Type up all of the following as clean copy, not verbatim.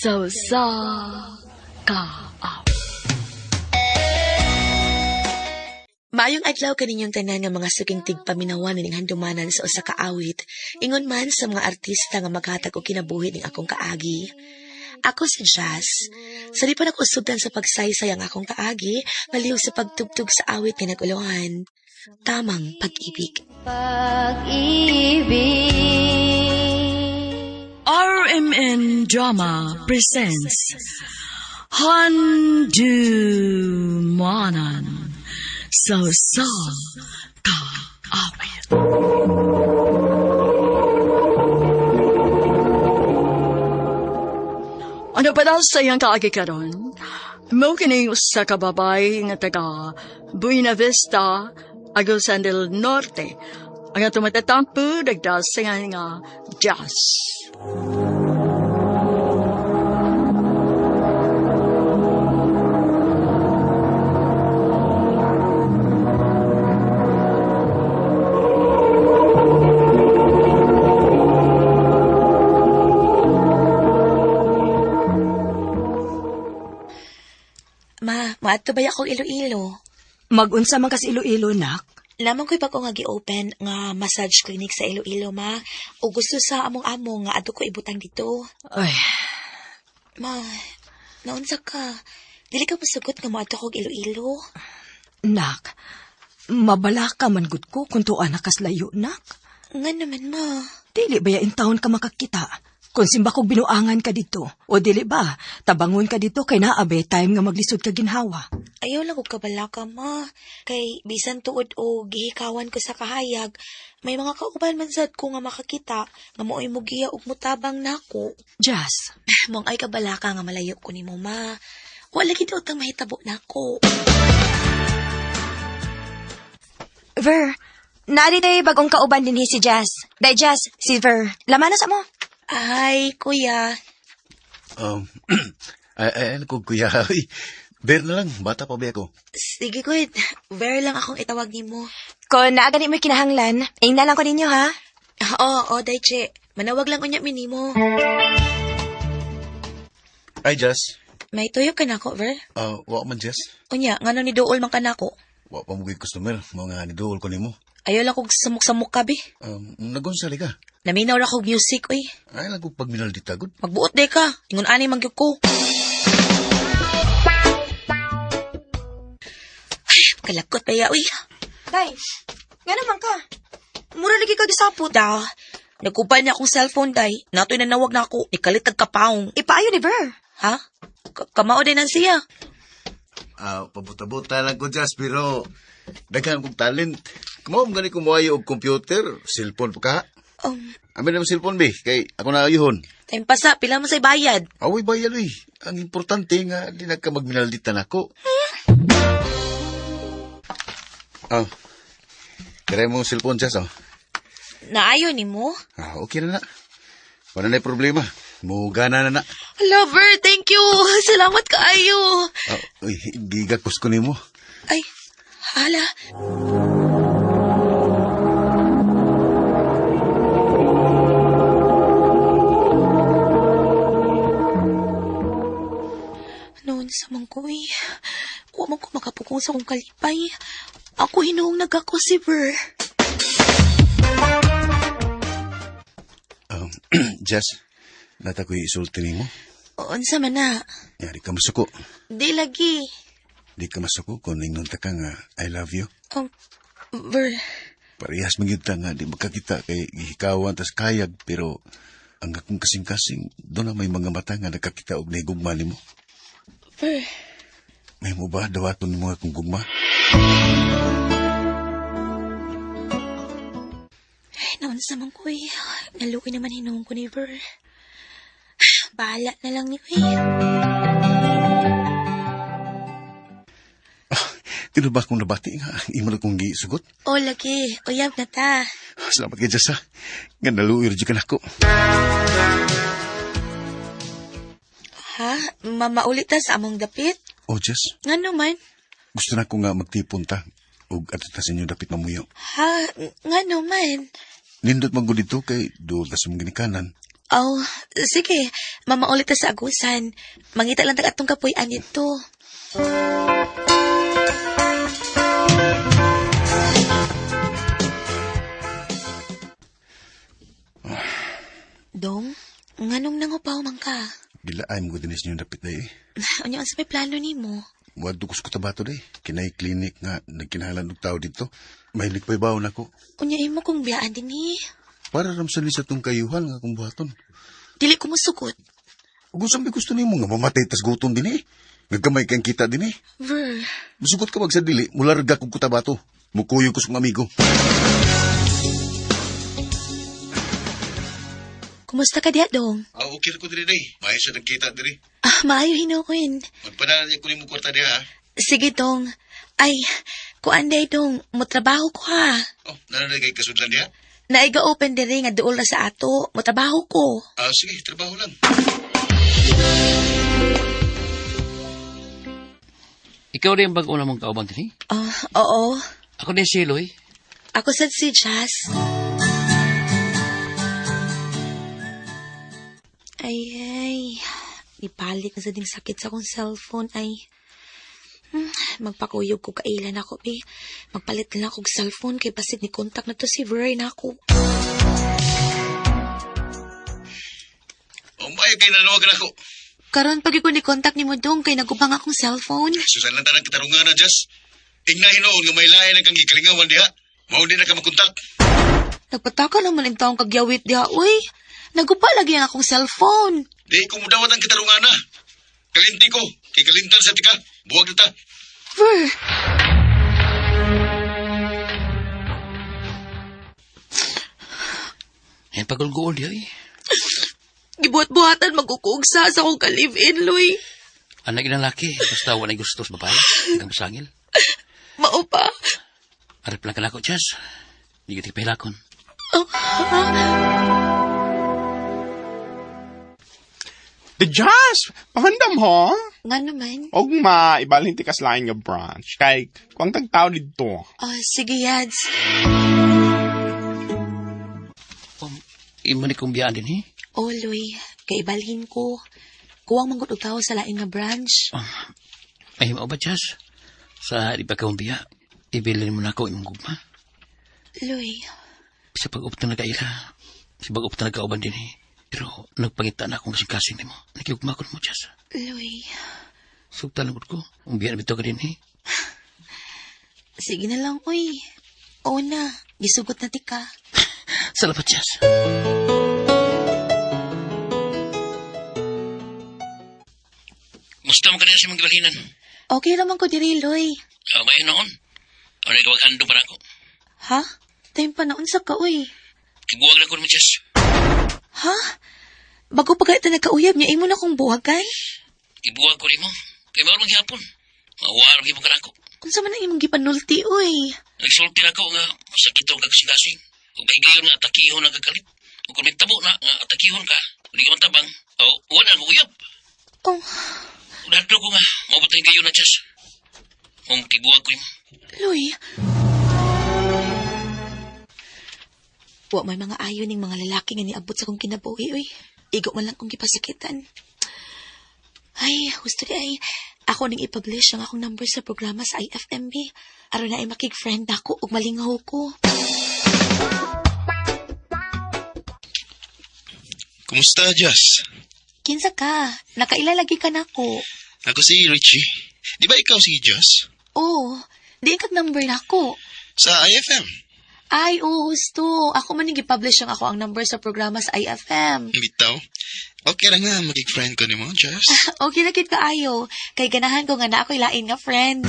So sa kaap. Maayong adlaw kaninyong tanan nga mga suking tigpaminawan ning handumanan sa usa ka awit. Ingon man sa mga artista nga maghatag og kinabuhi ning akong kaagi. Ako si Jazz. Sa di pa nakusubdan sa pagsaysay ang akong kaagi, maliw sa pagtugtog sa awit nga naguluhan. Tamang pag-ibig. RMN Drama presents Handumanan So sa kaawit. Ano pa daw sa iyang kaagi karon? Mo kini sa kababay nga taga Buena Vista, Agusan del Norte. Ang atong matatampo dagdag sa nga Jazz. Maato ba akong Iloilo? Mag-unsa man kas Iloilo, nak? Lamang ko'y bago nga gi-open nga massage clinic sa Iloilo, ma. O gusto sa among-among nga ato ko ibutang dito. Ay, Ma, naunsa ka? Dili ka masugot nga maato kong Iloilo? nak, mabala ka man gud ko kung tuwa na kas layo, nak. Nga naman, ma. Dili ba in taon ka makakita? Kung simba kong binuangan ka dito. O dili ba, tabangon ka dito kay naabe time nga maglisod ka ginhawa. Ayaw lang og kabalaka, ma. Kay bisan tuod o gihikawan ko sa kahayag, may mga kauban man sad ko nga makakita nga mo'y mugiya og mutabang nako. Jazz, Mong ay kabalaka nga malayo ko nimo, ma. Wala gid utang mahitabo nako. Ver, nari day bagong kauban din si Jazz. Day Jazz, si Ver. Laman na sa mo. Ay, kuya. Ano ko, kuya? Bear na lang, bata pa ba ako? Sige, good. Very lang akong itawag nimo. Kung naagani mo kinahanglan, na lang ko ninyo, ha? Oo, Daiche. Manawag lang unya minimo. Ay, Jess. May tuyo ka nako, Ver? Wa man, Jess. Unya, ngano ni Dool man ka nako? Wa pa mugay customer, mga nidool ko nimo. Ayaw lang kong samok-samok ka, be. Nagunsali ka. Naminaw ra kong music, uy. Ay, lang ko pagminal di tagod. Magbuot de ka. Ingon ani mangyuk ko. Ay, kalakot pa ya, uy. Day, nga naman ka. Mura lagi ka gisapot. Da, nagkupan niya akong cellphone, day. Nato'y nanawag na ako. Ikalitag kapaong. Ipaayo ni Ver. Ha? Kamao din ang siya. Pabuta-buta lang ko, Jess, pero daghan kong talent. Kumawag gani kumuhayo og computer, cellphone pa ka. Amin naman cellphone, be, kay ako na ayuhon. Time pasa, pila mo sa bayad. Away bayal, uy. Ang importante nga, di na ka magminalditan ako. Kaya mo cellphone, Jess, Naayo ni mo? Okay na na. Wala na problema. Mugana na na. Lover, thank you. Salamat kaayo. Uy, gigakos ko nimo. Ay, hala. Noon sa mangkoy, kuha man ko makapukong sa kong kalipay. Ako hinuong nagako si Ver. Jess, nata ko'y isulti nimo. Unsa man na? Yari ka masuko. Di lagi. Di ka masuko kung ningunta ka nga I love you. Ver, Parehas magyunta nga di magkakita kay gihikawan tas kayag pero ang akong kasing-kasing doon na may mga mata nga nakakita og naigugma nimo. Ver. May mo ba dawaton mo akong gugma? Ay, naon sa mangkoy. Naluoy naman hinuong ko ni Ver. Bahala na lang ni Uy. Tino ba akong nabati nga? Imo na kong gisugot? O, lagi. Uyab na ta. Salamat kay Jess, ha. Nga naluir dyan ka na ako. Ha? Mamaulit ta sa among dapit? Oh, Jess, Nga naman? gusto na ko nga magtipon ta. O ato ta sa inyo dapit mamuyo. Ha? Nga naman? Nindot man ko dito kay doon ta sa mga ginikanan. Oh, sige. Mamaulit ta sa agusan. Mangita lang tag atong kapuy-an ito. Dong, nganong nangupaw man ka? Gilaay mo dinis niyo dapit day. Ano ang sa may plano ni mo? Wadto ko sa kutabato day. Kinay klinik nga nagkinahalan og tao dito. Mahilig pa'y bawon ako. Unyain mo kung biyaan din eh. Para ramsali sa tong kayuhan nga kung buhaton. Dili ko musugot. Ug unsa may gusto nimo nga mamatay tas gutom din eh. Nagkamay kang kita din eh. Ver, Musugot ka wag sa dili, mularga kog kutabato. Mukuyo ko sa mga amigo. kumusta ka diya, Dong? Okay ko diri day. Mayo sa nagkita diri. Maayo hinukuin. Magpadala niya ko nimo kwarta diha. Sige, Dong. Ay, kuanday, Dong. Mutrabaho ko ha. Oh, nanay kay kasudlan diha. Naiga open diri nga duol na sa ato. Mutrabaho ko. Sige, trabaho lang. Ikaw rin bang una mong kauban din? Oo. Ako din si Eloy. Ako sad si Jazz. Ay. Ibalik na sa ding sakit sa akong cellphone. Ay. Magpakuyog ko kailan ako, be. Magpalit lang ako cellphone kay basit ni contact na to si Veray na ako. Mayo kay nanawagan ako. Karon pag ko ni contact ni mo dong kay nagubang akong cellphone. Susan lang tanang katarungan na, Jess. Tingnan hinoon nga may lain na kang gikalingawan diha. Mao din na ka makontak. Nagpataka naman ang taong kagyawit diha, uy. Nagupa lagi ang akong cellphone. Di ko mudawat ang katarungan na. Kalinti ko. Kay kalintan sa tika. Buwag na ta. Ver. Yan pagulgool di ay. Gibuhat-buhatan magkukugsa sa akong ka-live-in, Loy. Anak ng laki. Basta wala gusto sa babae. Hanggang masangil. Mao pa. Arip lang ka na ako, Chas. Hindi kita pahilakon. The Jazz! Pahandam ho? Nga naman. Og maibalhin ti kaslain nga branch. Kay, kung tagtao dito. Sige, Yads. Imo ni kong biyaan din eh. Loy. Kaibalhin ko. Kuwang manggod og tao sa lain nga branch. Ay, mo ba, Chas? Sa di pa kong biya, ibilin mo na ako imong gugma. Loy. Sa pag-upta na kaila. Sa pag-upta na kauban din eh. Pero nagpangita na akong kasing-kasing ni mo. Nakiugma ko mo, Chas. Loy. Sugta lang ko. Umbiyan bito ka din eh. Sige na lang, uy. Oo na. Gisugot na tika. Salamat, Chas. Musta mo ka na sa mga gibalinan? Okay naman ko diri, Loy. Mayon noon. Ano yung gawag para ako? Ha? Time pa naon sa ka, uy. Kibuwag lang ko naman, Chas. Ha? Bago pa kayo nagkauyab niya, imo na kong buwagay? Ibuwag ko rin mo. Kaya bawal maghihapon. Mawala rin mo ka na ako. Kung sa man ang imong gipanulti, uy. Nagsulti na ako nga masakit ang kagasing-gasing. Kung may gayon nga atakihon ang kagalit. Kung may tabo na nga atakihon ka, hindi ka mantabang, wala ang uyab. Udatlo ko nga, mabuting gayon na, Chas. Kung kibuwag ko rin mo. Loy. Wa may mga ayon ng mga lalaki nga niabot sa kong kinabuhi, uy. Igo man lang kong gipasakitan. Ay, gusto di ay, ako nang ipublish ang akong number sa programa sa IFMB. Aron na ay makig-friend ako ug malingaw ko. Kumusta, Jazz? Kinsa ka? Nakailalagi ka na ko. Ako si Richie. Di ba ikaw si Jazz? Oo, di kag number na ko. Sa IFM? Ay, oo, gusto. Ako man nang i-publish ang ako ang number sa programa sa IFM. Bitaw? Okay lang nga, magig-friend ko ni mo, Jazz. Okay na kit kaayo. Kay ganahan ko nga na ako'y lain nga friend.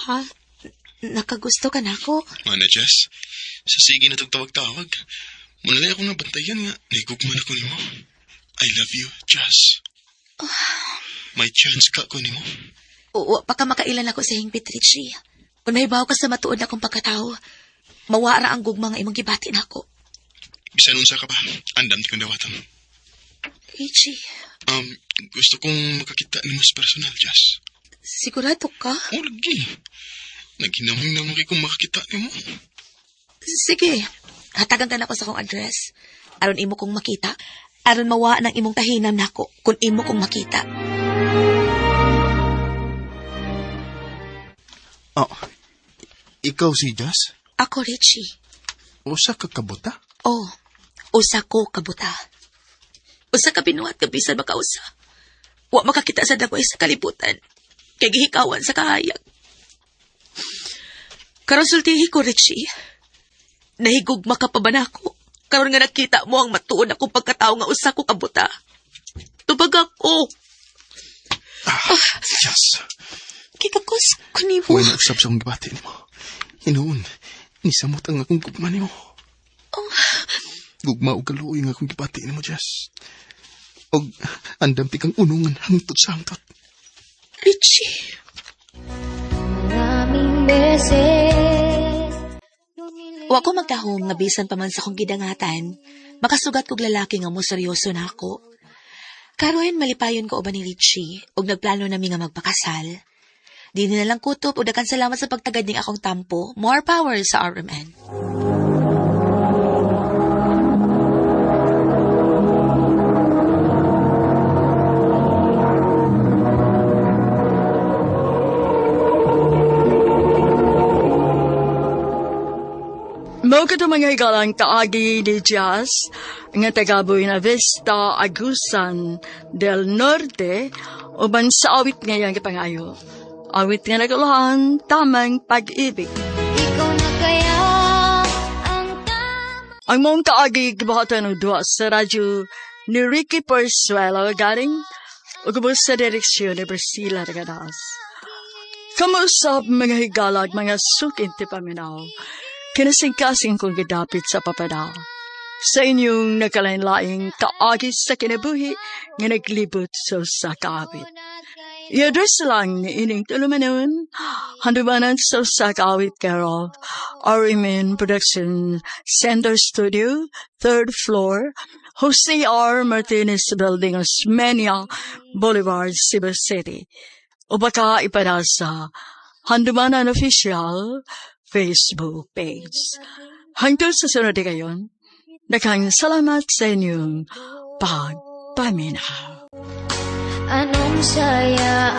Ha? Nakagusto ka na ako? Ano, Jazz? Sa sige na tawag-tawag. Muna akong nabantayan nga. Naigugman ako ni mo. I love you, Jazz. May chance ka ko ni mo. Oo, baka makailan ako sa hingpit, Richie. Kung nahibaw ka sa matuod na kong pagkatao, mawara ang gugma nga imong gibati na ako. Bisan unsa ka pa, andam ti kong dawatan. Richie, Gusto kong makakita ni mo sa personal, Jazz. sigurado ka? O, lagi. Naghinamang naman kay kung makakita ni mo. Sige, Hatagan ka na ko sa kong address. Aron imo kong makita. Aron mawa ng imong tahinam nako kung imo kong makita. Oh, ikaw si Jazz? Ako, Richie. Usa ka kabuta? Oh, usa ko kabuta. Usa ka binuhat ka bisan makausa. Wa makakita sa dagway sa kalibutan. Kay gihikawan sa kahayag. Karon sultihi ko, Richie. Nahigugma ka pa ba nako? Karon nga nakita mo ang matuon akong pagkatao nga usa ko kabuta. Tubag ako. Jazz. Kikakos ko ni mo. Huwag na usap sa akong gibati ni mo. Hinoon, nisamot ang akong gugma ni mo. Gugma o kaluoy nga akong gibati ni mo, Jazz. O andampi kang unungan hangtod sa hangtod. Richie. Wa ko magtahom nga bisan pa man sa kong gidangatan, makasugat kog lalaki nga mo seryoso na ako. Karon malipayon ko uban ni Richie ug nagplano nami nga magpakasal. Di na lang kutob ug daghang salamat sa pagtagad ning akong tampo. More power sa RMN. Mao ka mga higalang kaagi ni Jazz, nga taga Buena Vista, Agusan del Norte, uban sa awit ngayang kipangayo. Awit nga nagulahan, tamang pag-ibig. Ikaw na kaya ang Ang mong kaagi gibuhatan ng duwa sa radyo ni Ricky Persuelo galing ugubos sa direksyon ni Priscilla Regadas. Kamusap mga higalag, mga sukin ti paminaw. Kinasingkasing kong gidapit sa papada. Sa inyong nakalain-laing kaagi sa kinabuhi nga naglibot sa kaawit. I-address lang ni ining tulumanon, handumanan sa kaawit Carol, RMN Production Center Studio, 3rd floor, Jose R. Martinez Building, Osmeña Boulevard, Cebu City. O baka ipada sa Handumanan Official Facebook page. Hanggang sa sunod ngayon, nakang salamat sa inyong pagpaminaw. anong saya